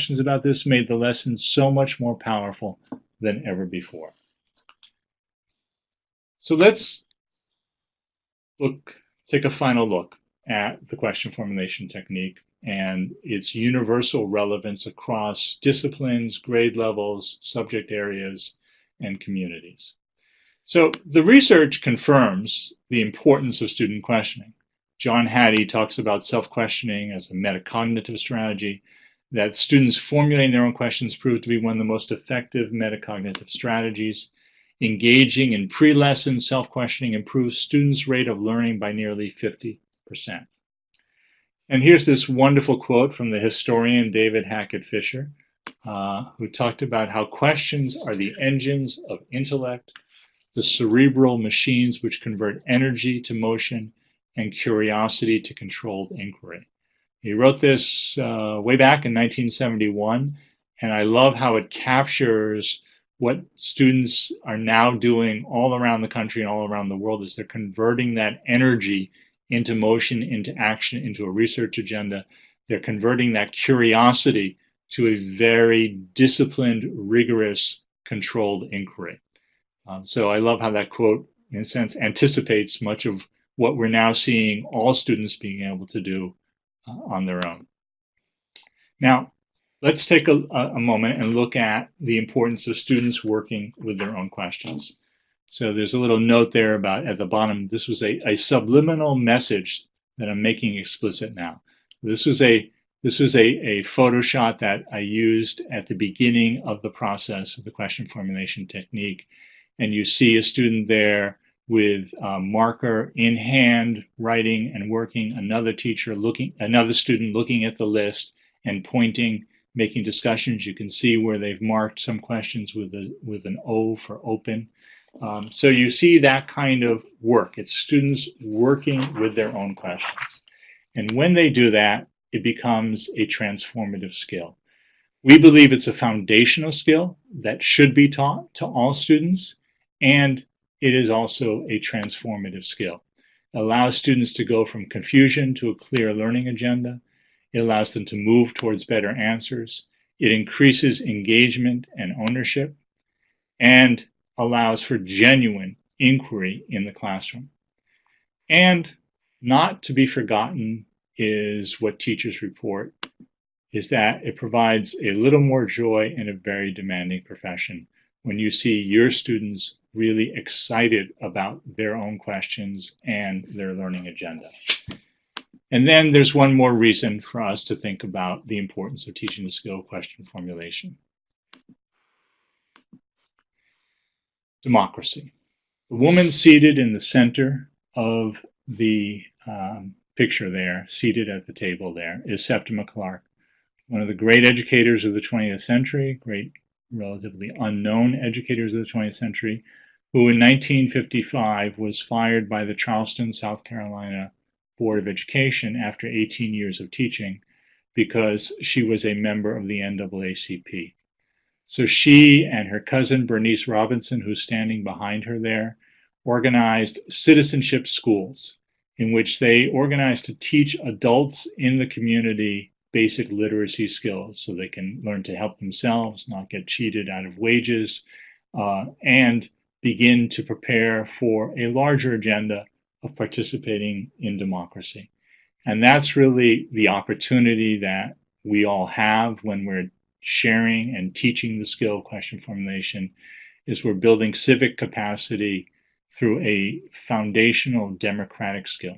questions about this made the lesson so much more powerful than ever before. So let's take a final look at the question formulation technique and its universal relevance across disciplines, grade levels, subject areas, and communities. So the research confirms the importance of student questioning. John Hattie talks about self-questioning as a metacognitive strategy, that students formulating their own questions prove to be one of the most effective metacognitive strategies. Engaging in pre-lesson self-questioning improves students' rate of learning by nearly 50%. And here's this wonderful quote from the historian David Hackett Fischer, who talked about how questions are the engines of intellect, the cerebral machines which convert energy to motion and curiosity to controlled inquiry. He wrote this way back in 1971, and I love how it captures what students are now doing all around the country and all around the world, is they're converting that energy into motion, into action, into a research agenda. They're converting that curiosity to a very disciplined, rigorous, controlled inquiry. So I love how that quote, in a sense, anticipates much of what we're now seeing all students being able to do on their own. Now, let's take a moment and look at the importance of students working with their own questions. So there's a little note there about at the bottom, this was a subliminal message that I'm making explicit now. This was a photo shot that I used at the beginning of the process of the question formulation technique. And you see a student there with a marker in hand, writing and working, another student looking at the list and pointing, making discussions. You can see where they've marked some questions with an O for open. So you see that kind of work. It's students working with their own questions. And when they do that, it becomes a transformative skill. We believe it's a foundational skill that should be taught to all students, and it is also a transformative skill. It allows students to go from confusion to a clear learning agenda. It allows them to move towards better answers. It increases engagement and ownership, and allows for genuine inquiry in the classroom. And not to be forgotten is what teachers report, is that it provides a little more joy in a very demanding profession when you see your students really excited about their own questions and their learning agenda. And then there's one more reason for us to think about the importance of teaching the skill of question formulation. Democracy. The woman seated in the center of the picture there, seated at the table there, is Septima Clark, one of the great educators of the 20th century, great relatively unknown educators of the 20th century, who in 1955 was fired by the Charleston, South Carolina Board of Education after 18 years of teaching because she was a member of the NAACP. So she and her cousin Bernice Robinson, who's standing behind her there, organized citizenship schools in which they organized to teach adults in the community basic literacy skills so they can learn to help themselves, not get cheated out of wages, and begin to prepare for a larger agenda of participating in democracy. And that's really the opportunity that we all have when we're sharing and teaching the skill of question formulation, is we're building civic capacity through a foundational democratic skill.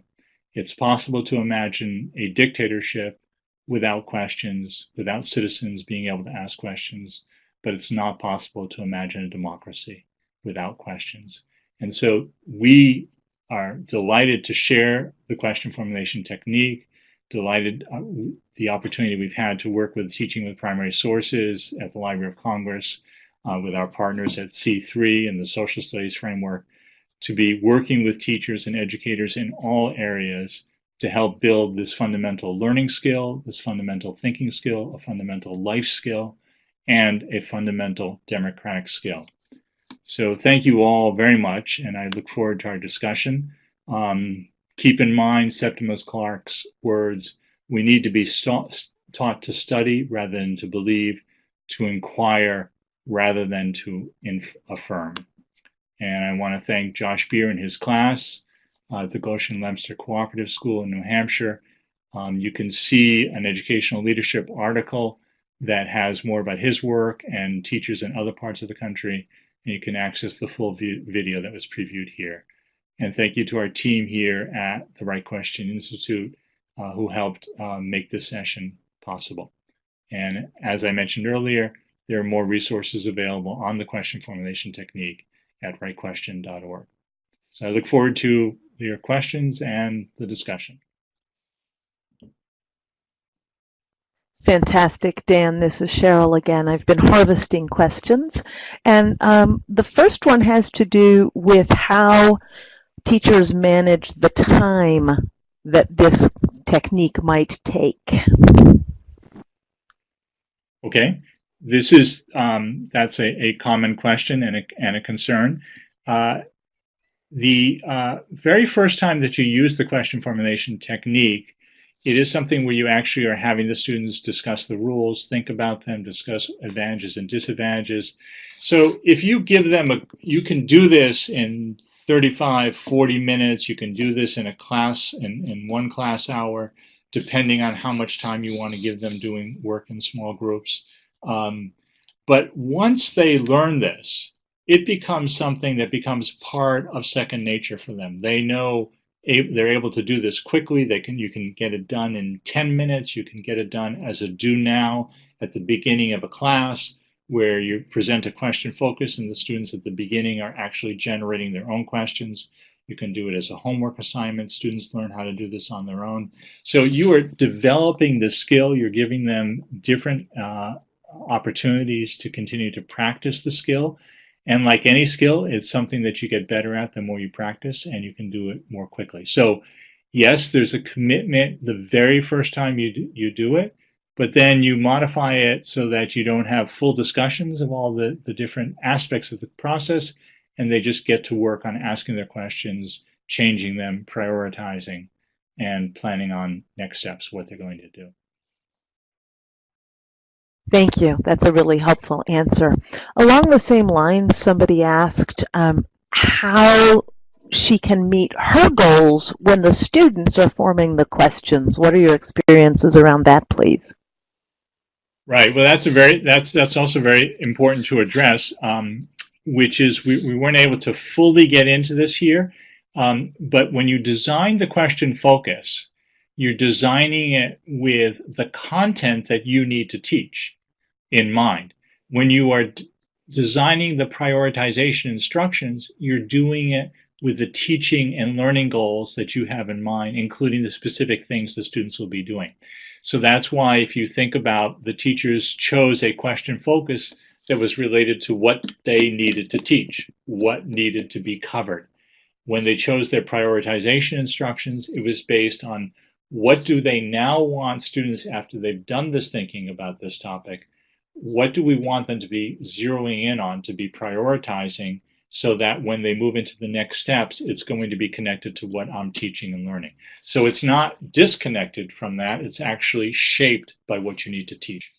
It's possible to imagine a dictatorship without questions, without citizens being able to ask questions, but it's not possible to imagine a democracy without questions. And so we are delighted to share the question formulation technique, delighted the opportunity we've had to work with Teaching with Primary Sources at the Library of Congress, with our partners at C3 and the Social Studies Framework, to be working with teachers and educators in all areas to help build this fundamental learning skill, this fundamental thinking skill, a fundamental life skill, and a fundamental democratic skill. So thank you all very much, and I look forward to our discussion. Keep in mind Septima Clark's words, we need to be taught to study rather than to believe, to inquire rather than to affirm. And I want to thank Josh Beer and his class at the Goshen-Lemster Cooperative School in New Hampshire. You can see an educational leadership article that has more about his work and teachers in other parts of the country. And you can access the full video that was previewed here. And thank you to our team here at the Right Question Institute who helped make this session possible. And as I mentioned earlier, there are more resources available on the question formulation technique at rightquestion.org. So I look forward to your questions and the discussion. Fantastic, Dan. This is Cheryl again. I've been harvesting questions. And the first one has to do with how teachers manage the time that this technique might take. Okay, this is that's a common question and a concern. The very first time that you use the question formulation technique, it is something where you actually are having the students discuss the rules, think about them, discuss advantages and disadvantages. So if you give them you can do this in 35, 40 minutes, you can do this in a class, in one class hour, depending on how much time you want to give them doing work in small groups. But once they learn this, it becomes something that becomes part of second nature for them. They know they're able to do this quickly. You can get it done in 10 minutes. You can get it done as a do now at the beginning of a class where you present a question focus and the students at the beginning are actually generating their own questions. You can do it as a homework assignment. Students learn how to do this on their own. So you are developing the skill. You're giving them different opportunities to continue to practice the skill. And like any skill, it's something that you get better at the more you practice, and you can do it more quickly. So yes, there's a commitment the very first time you do it, but then you modify it so that you don't have full discussions of all the different aspects of the process, and they just get to work on asking their questions, changing them, prioritizing, and planning on next steps, what they're going to do. Thank you. That's a really helpful answer. Along the same lines, somebody asked how she can meet her goals when the students are forming the questions. What are your experiences around that, please? Right. Well, that's also very important to address, which is we weren't able to fully get into this here, but when you design the question focus, you're designing it with the content that you need to teach in mind. When you are designing the prioritization instructions, you're doing it with the teaching and learning goals that you have in mind, including the specific things the students will be doing. So that's why if you think about the teachers chose a question focus that was related to what they needed to teach, what needed to be covered. When they chose their prioritization instructions, it was based on what do they now want students after they've done this thinking about this topic, what do we want them to be zeroing in on, to be prioritizing, so that when they move into the next steps, it's going to be connected to what I'm teaching and learning. So it's not disconnected from that, it's actually shaped by what you need to teach.